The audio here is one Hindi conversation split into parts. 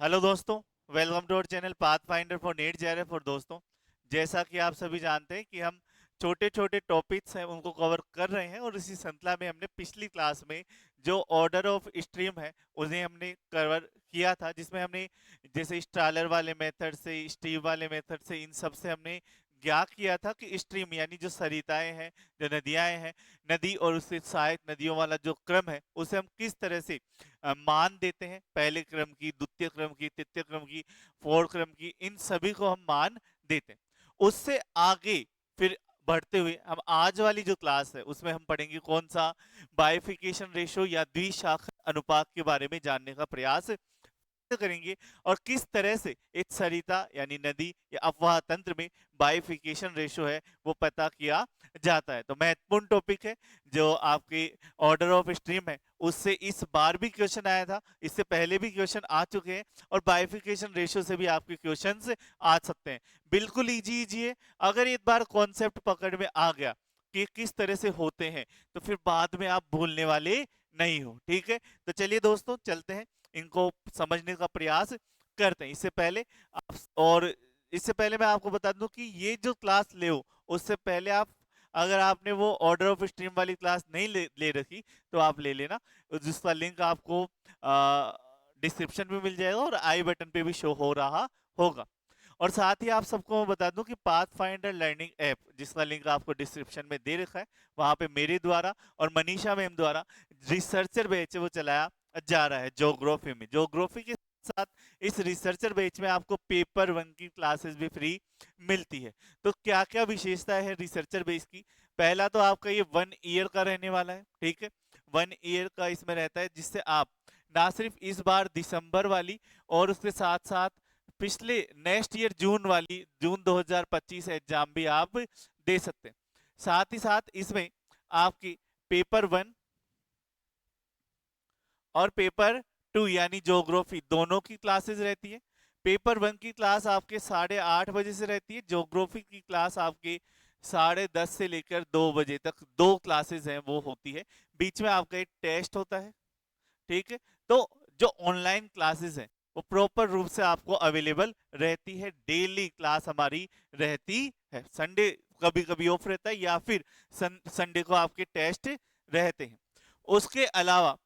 हेलो दोस्तों, welcome to our channel path finder for NET JRF. और दोस्तों, जैसा कि आप सभी जानते हैं कि हम छोटे छोटे टॉपिक्स हैं उनको कवर कर रहे हैं, और इसी श्रृंखला में हमने पिछली क्लास में जो ऑर्डर ऑफ स्ट्रीम है उन्हें हमने कवर किया था, जिसमें हमने जैसे स्ट्रालर वाले मेथड से, स्टीव वाले मेथड से, इन सब से हमने ज्ञात किया था कि स्ट्रीम यानी जो सरिताएं हैं, जो नदियां हैं, नदी और उससे सहायक नदियों वाला जो क्रम है उसे हम किस तरह से मान देते हैं, पहले क्रम की, द्वितीय क्रम की, तृतीय क्रम की, फोर्थ क्रम की, इन सभी को हम मान देते हैं। उससे आगे फिर बढ़ते हुए हम आज वाली जो क्लास है उसमें हम पढ़ेंगे कौन सा, बाइफिकेशन रेशो या द्विशाखा अनुपात के बारे में जानने का प्रयास करेंगे, और किस तरह से एक सरिता यानी नदी या अफवाह तंत्र में बाइफिकेशन रेशो है वो पता किया जाता है। तो महत्वपूर्ण टॉपिक है जो आपके ऑर्डर ऑफ स्ट्रीम है, उससे इस बार भी क्वेश्चन आया था, इससे पहले भी क्वेश्चन आ चुके हैं, और बाइफिकेशन रेशो से भी आपके क्वेश्चन आ सकते हैं। बिल्कुल इजी इजी है। अगर एक बार कॉन्सेप्ट पकड़ में आ गया कि किस तरह से होते हैं, तो फिर बाद में आप भूलने वाले नहीं हो। ठीक है, तो चलिए दोस्तों चलते हैं, इनको समझने का प्रयास करते हैं। और इससे पहले मैं आपको बता दूं कि ये जो क्लास ले हो, उससे पहले आप, अगर आपने वो ऑर्डर ऑफ स्ट्रीम वाली क्लास नहीं ले रखी तो आप ले लेना, जिसका लिंक आपको डिस्क्रिप्शन में मिल जाएगा और आई बटन पे भी शो हो रहा होगा। और साथ ही आप सबको मैं बता दूं कि पाथ फाइंडर लर्निंग ऐप, जिसका लिंक आपको डिस्क्रिप्शन में दे रखा है, वहां पे मेरे द्वारा और मनीषा मैम द्वारा रिसर्चर बैच वो चलाया जा रहा है ज्योग्राफी में। ज्योग्राफी के साथ इस रिसर्चर बैच में आपको पेपर 1 की क्लासेस भी फ्री मिलती है। तो क्या क्या विशेषता है रिसर्चर बैच की? पहला तो आपका ये 1 ईयर का रहने वाला है। ठीक है, 1 ईयर का इसमें रहता है, जिससे आप ना सिर्फ इस बार दिसंबर वाली और उसके साथ साथ पिछले नेक्स्ट ईयर जून वाली, जून 2025 एग्जाम भी आप दे सकते हैं। साथ ही साथ इसमें आपकी पेपर 1 और पेपर 2 यानी ज्योग्राफी दोनों की क्लासेस रहती है। पेपर 1 की क्लास आपके 8:30 बजे से रहती है, ज्योग्राफी की क्लास आपके 10:30 से लेकर 2 बजे तक, दो क्लासेस हैं वो होती है। बीच में आपका एक टेस्ट होता है। ठीक है, तो जो ऑनलाइन क्लासेस हैं वो प्रॉपर रूप से आपको अवेलेबल रहती है। डेली क्लास हमारी रहती है, संडे कभी कभी ऑफ रहता है, या फिर संडे को आपके टेस्ट रहते हैं। उसके अलावा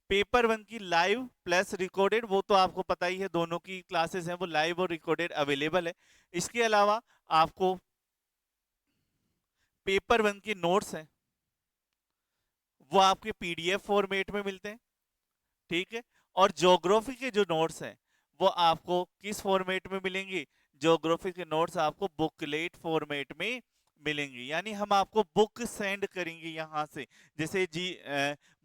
पेपर 1 की लाइव प्लस रिकॉर्डेड, वो तो आपको पता ही है, दोनों की क्लासेस हैं वो लाइव और रिकॉर्डेड अवेलेबल है। इसके अलावा आपको पेपर 1 की नोट्स हैं वो आपके पीडीएफ फॉर्मेट में मिलते हैं। ठीक है, और ज्योग्राफी के जो नोट्स हैं वो आपको किस फॉर्मेट में मिलेंगे? ज्योग्राफी के नोट्स आपको बुकलेट फॉर्मेट में मिलेंगे, यानी हम आपको बुक सेंड करेंगे यहाँ से। जैसे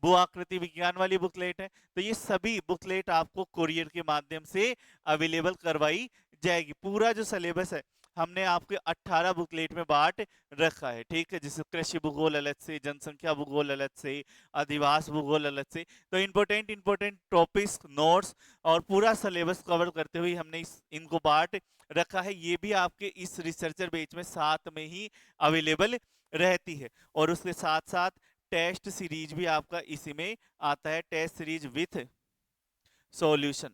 भू आकृति विज्ञान वाली बुकलेट है, तो ये सभी बुकलेट आपको कुरियर के माध्यम से अवेलेबल करवाई जाएगी। पूरा जो सिलेबस है हमने आपके 18 बुकलेट में बांट रखा है। ठीक है, जैसे कृषि भूगोल अलग से, जनसंख्या भूगोल अलग से, अधिवास भूगोल अलग से। तो इंपॉर्टेंट इंपॉर्टेंट टॉपिक्स, नोट्स और पूरा सिलेबस कवर करते हुए हमने इनको बांट रखा है। ये भी आपके इस रिसर्चर बैच में साथ में ही अवेलेबल रहती है। और उसके साथ साथ टेस्ट सीरीज भी आपका इसी में आता है, टेस्ट सीरीज विथ सॉल्यूशन।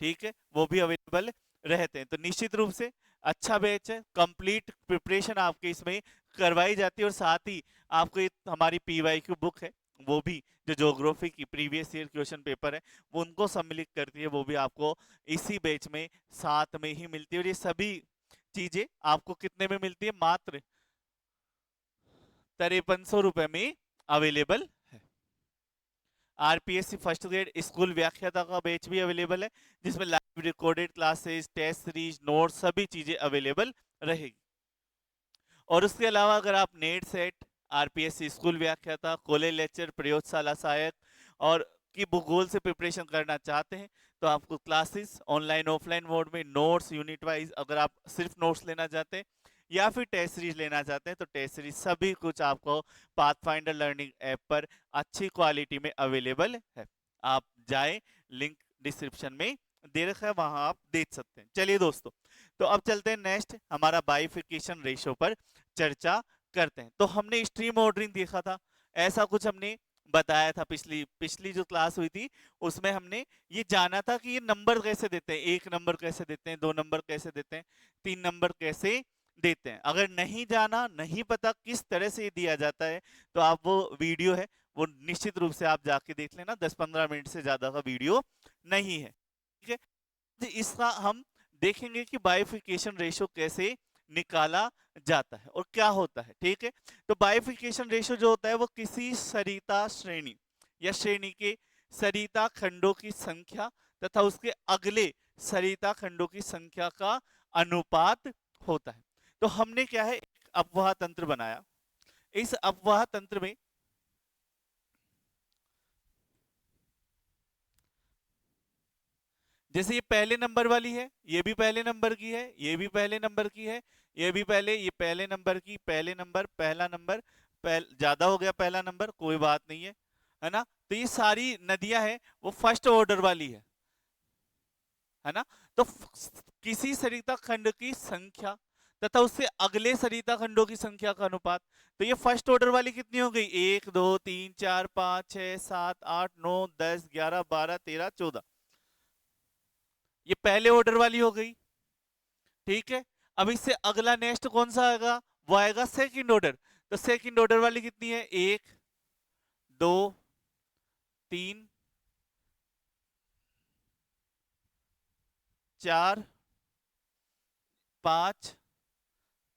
ठीक है, वो भी अवेलेबल रहते हैं। तो निश्चित रूप से अच्छा बैच है, कंप्लीट प्रिपरेशन आपके इसमें करवाई जाती है। और साथ ही आपको हमारी पीवाईक्यू बुक है, वो भी जो ज्योग्राफी की प्रीवियस ईयर क्वेश्चन पेपर है वो उनको सम्मिलित करती है, वो भी आपको इसी बैच में साथ में ही मिलती है। और ये सभी चीजें आपको कितने में मिलती है? मात्र 5300 रुपए में अवेलेबल है। आरपीएससी फर्स्ट ग्रेड स्कूल व्याख्याता का बैच भी अवेलेबल है, जिसमें live recorded classes, test series, notes, सभी चीजें अवेलेबल रहेगी। और उसके अलावा अगर आप नेट सेट, आरपीएससी स्कूल व्याख्याता, कॉलेज लेक्चर, प्रयोगशाला सहायक और की भूगोल से प्रिपरेशन करना चाहते हैं, तो आपको क्लासेस ऑनलाइन ऑफलाइन मोड में, नोट्स यूनिट वाइज, अगर आप सिर्फ नोट्स लेना चाहते हैं या फिर टेस्ट सीरीज लेना चाहते हैं, तो टेस्ट सीरीज सभी कुछ आपको पाथफाइंडर लर्निंग ऐप पर अच्छी क्वालिटी में अवेलेबल है। आप जाएं, लिंक डिस्क्रिप्शन में दे रखा है, वहां आप देख सकते हैं। चलिए दोस्तों, तो अब चलते हैं नेक्स्ट, हमारा बाइफिकेशन रेशो पर चर्चा करते हैं। तो हमने स्ट्रीम ऑर्डरिंग देखा था, ऐसा कुछ हमने बताया था, पिछली पिछली जो क्लास हुई थी उसमें हमने ये जाना था कि ये नंबर कैसे देते हैं, एक नंबर कैसे देते हैं, दो नंबर कैसे देते हैं, तीन नंबर कैसे देते हैं। अगर नहीं जाना, नहीं पता किस तरह से ये दिया जाता है, तो आप वो वीडियो है वो निश्चित रूप से आप जाके देख लेना, 10-15 मिनट से ज्यादा का वीडियो नहीं है, ठीक है। तो इसका हम देखेंगे कि बाइफिकेशन रेशो कैसे निकाला जाता है और क्या होता है, ठीक है। तो बाइफिकेशन रेशो जो होता है वो किसी सरिता श्रेणी या श्रेणी के सरिता खंडों की संख्या तथा उसके अगले सरिता खंडों की संख्या का अनुपात होता है। तो हमने क्या है, एक अपवाह तंत्र बनाया। इस अपवाह तंत्र में जैसे ये पहले नंबर वाली है, ये भी पहले नंबर की है, ये भी पहले नंबर की है, ये भी पहले, ये पहले नंबर की, पहले नंबर, पहला नंबर, ज्यादा हो गया पहला नंबर, कोई बात नहीं है ना। तो ये सारी नदियां हैं वो फर्स्ट ऑर्डर वाली है ना। तो किसी सरिता खंड की संख्या तथा उससे अगले सरिता खंडों की संख्या का अनुपात। तो ये फर्स्ट ऑर्डर वाली कितनी हो गई, 1 2 3 4 5 6 7 8 9 10 11 12 13 14। ये पहले ऑर्डर वाली हो गई, ठीक है। अब इससे अगला नेक्स्ट कौन सा आएगा, वो आएगा सेकंड ऑर्डर। तो सेकंड ऑर्डर वाली कितनी है, 1 2 3 4 5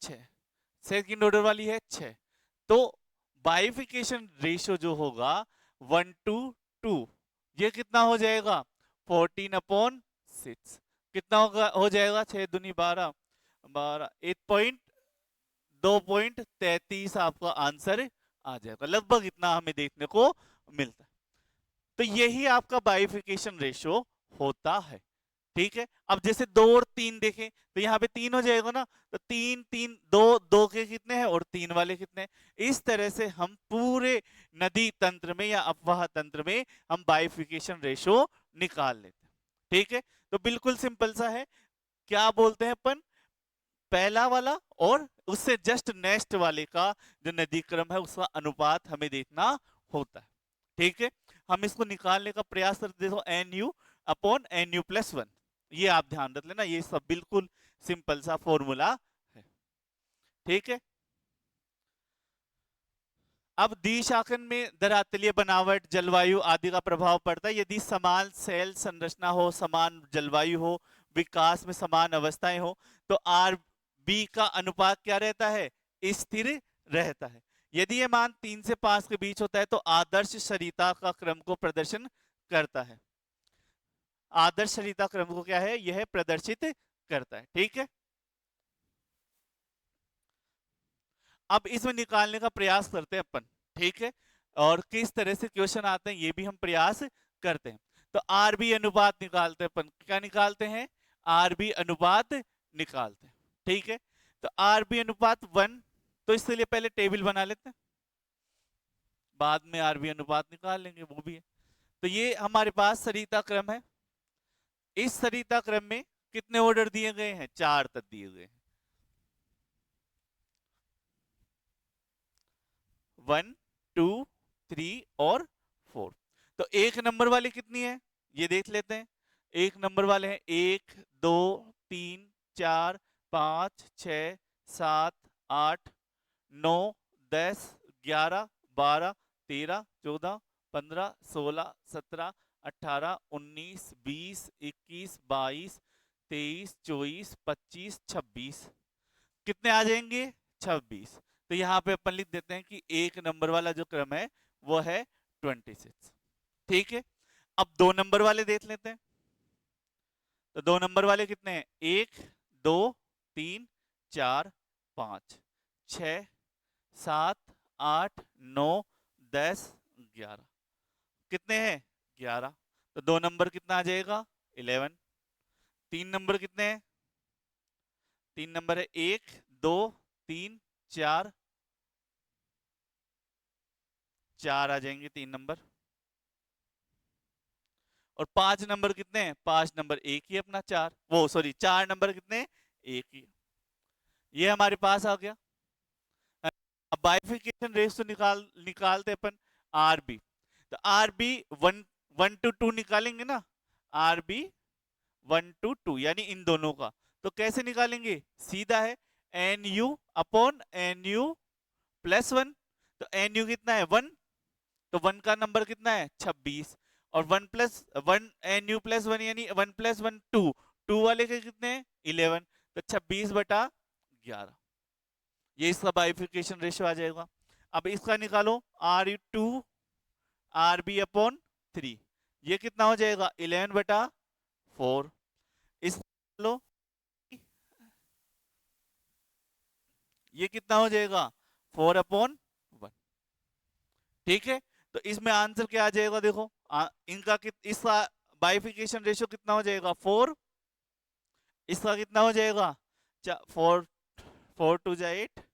6। सेकंड ऑर्डर वाली है 6। तो बाइफिकेशन रेशियो जो होगा 1:2, ये कितना हो जाएगा, 14/6। कितना होगा, हो जाएगा 6 दूनी 12, 12 2.33 आपका आंसर आ जाएगा। लगभग इतना हमें देखने को मिलता है। तो यही आपका बाइफिकेशन रेशियो होता है, ठीक है। अब जैसे 2 और 3 देखें तो यहाँ पे 3 हो जाएगा ना, तो 3 3 2, 2 के कितने हैं और 3 वाले कितने हैं। इस तरह से हम पूरे नदी तंत्र में या अपवाह तंत्र में हम बाइफिकेशन रेशियो निकाल लेते हैं, ठीक है। तो बिल्कुल सिंपल सा है, क्या बोलते हैं अपन, पहला वाला और उससे जस्ट नेक्स्ट वाले का जो नदी क्रम है उसका अनुपात हमें देखना होता है, ठीक है। हम इसको निकालने का प्रयास करते, देखो NU/NU+1, ये आप ध्यान रख लेना, ये सब बिल्कुल सिंपल सा फॉर्मूला है, ठीक है। अब द्विशाखन में धरातलीय बनावट, जलवायु आदि का प्रभाव पड़ता है। यदि समान सेल संरचना हो, समान जलवायु हो, विकास में समान अवस्थाएं हो, तो आर बी का अनुपात क्या रहता है, स्थिर रहता है। यदि ये मान 3 से 5 के बीच होता है तो आदर्श सरिता का क्रम को प्रदर्शन करता है। आदर्श सरिता क्रम को क्या है, यह प्रदर्शित करता है, ठीक है। अब इसमें निकालने का प्रयास करते हैं अपन, ठीक है। और किस तरह से क्वेश्चन आते हैं ये भी हम प्रयास करते हैं। तो आरबी अनुपात निकालते हैं अपन, क्या निकालते हैं, आरबी अनुपात निकालते हैं, ठीक है। तो आरबी अनुपात 1, तो इसके लिए पहले टेबल बना लेते हैं, बाद में आरबी अनुपात निकाल लेंगे, वो भी है। तो ये हमारे पास सरिता क्रम है। इस सरिता क्रम में कितने ऑर्डर दिए गए हैं, 4 तक दिए गए हैं, 1 2 3 और 4। तो एक नंबर वाले कितनी है, ये देख लेते हैं। एक नंबर वाले हैं 1 2 3 4 5 6 7 8 9 10 11 12 13 14 15 16 17 18 19 20 21 22 23 24 25 26। कितने आ जाएंगे, 26। तो यहाँ पे अपन लिख देते हैं कि एक नंबर वाला जो क्रम है वो है 26, ठीक है। अब 2 नंबर वाले देख लेते हैं। तो 2 नंबर वाले कितने हैं, 1 2 3 4 5 6 7 8 9 10 11। कितने हैं, 11। तो 2 नंबर कितना आ जाएगा, 11। 3 नंबर कितने हैं, 3 नंबर है 1 2 3 4, 4 आ जाएंगे 3 नंबर। और 5 नंबर कितने हैं, 5 नंबर एक ही अपना 4, वो सॉरी 4 नंबर कितने हैं, एक ही। ये हमारे पास आ गया। अब बाइफिकेशन रेशियो निकालते अपन आरबी। तो आर बी 1 1 to 2 निकालेंगे ना, आर बी 1 to 2 यानी इन दोनों का। तो कैसे निकालेंगे, सीधा है N U upon N U plus 1। तो एन यू कितना है 1, तो 1 का नंबर कितना है 26, और 1 एन यू प्लस 1 यानी 1 + 1 2, 2 वाले के कितने हैं 11, तो 26/11, ये इसका बाइफिकेशन रेशियो आ जाएगा। अब इसका निकालो R U 2 R B upon 3, ये कितना हो जाएगा 11/4। इस लो, ये कितना हो जाएगा 4/1। ठीक है, तो इसमें आंसर क्या आ जाएगा, देखो इसका बाइफिकेशन रेशियो कितना हो जाएगा 4, इसका कितना हो जाएगा 4, 4 × 2 = 8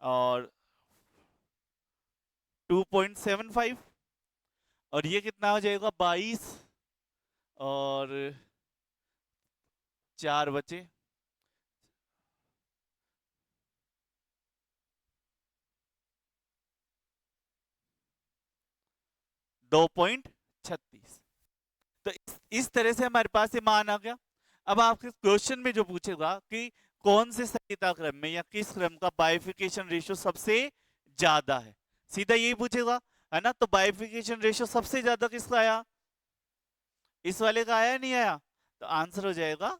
और 2.75, और ये कितना हो जाएगा 22 और 4 बचे 2.36। तो इस तरह से हमारे पास ये मान आ गया। अब आपके क्वेश्चन में जो पूछेगा कि कौन से संहिता क्रम में या किस क्रम का बाइफिकेशन रेशियो सबसे ज्यादा है, सीधा यही पूछेगा, है ना। तो बाइफिकेशन रेशियो सबसे ज्यादा किसका आया, इस वाले का आया नहीं आया, तो आंसर हो जाएगा।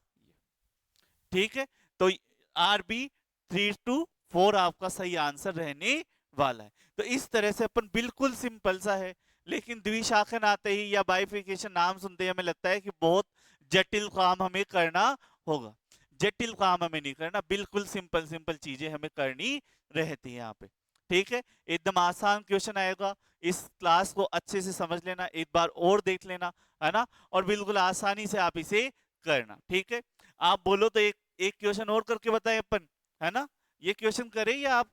ठीक है, तो आर बी 3/4 आपका सही आंसर रहने वाला है। तो इस तरह से अपन बिल्कुल सिंपल सा है, लेकिन द्विशाखन आते ही या बाइफिकेशन नाम सुनते ही हमें लगता है कि बहुत जटिल काम हमें करना होगा। जटिल काम हमें नहीं करना, बिल्कुल सिंपल सिंपल चीजें हमें करनी रहती है यहाँ पे। ठीक है, एकदम आसान क्वेश्चन आएगा, इस क्लास को अच्छे से समझ लेना, एक बार और देख लेना, है ना, और बिल्कुल आसानी से आप इसे करना। ठीक है, आप बोलो तो एक एक क्वेश्चन और करके बताएं अपन, है ना। ये क्वेश्चन करें या आप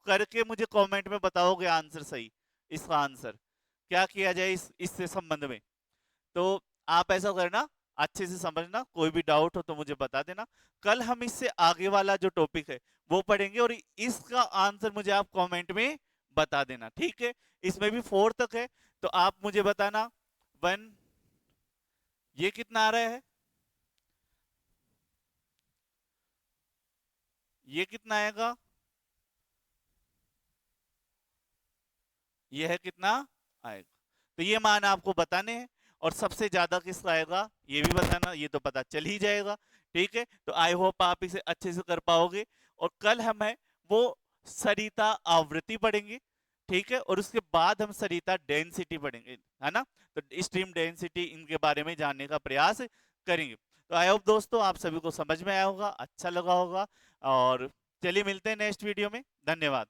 करके मुझे कमेंट में बताओगे आंसर सही, इसका आंसर क्या किया जाए इससे संबंध में। तो आप ऐसा करना, अच्छे से समझना, कोई भी डाउट हो तो मुझे बता देना। कल हम इससे आगे वाला जो टॉपिक है वो पढ़ेंगे, और इसका आंसर मुझे आप कमेंट में बता देना। ठीक है, इसमें भी 4 तक है, तो आप मुझे बताना 1, ये कितना आ रहा है, ये कितना आएगा, ये है कितना आएगा। तो ये मान आपको बताने हैं, और सबसे ज्यादा किसका आएगा ये भी बताना, ये तो पता चल ही जाएगा। ठीक है, तो आई होप आप इसे अच्छे से कर पाओगे। और कल हम है वो सरिता आवृत्ति पढ़ेंगे। ठीक है, और उसके बाद हम सरिता डेंसिटी पढ़ेंगे, है ना। तो स्ट्रीम डेंसिटी इनके बारे में जानने का प्रयास करेंगे। तो आई होप दोस्तों आप सभी को समझ में आया होगा, अच्छा लगा होगा, और चलिए मिलते हैं नेक्स्ट वीडियो में। धन्यवाद।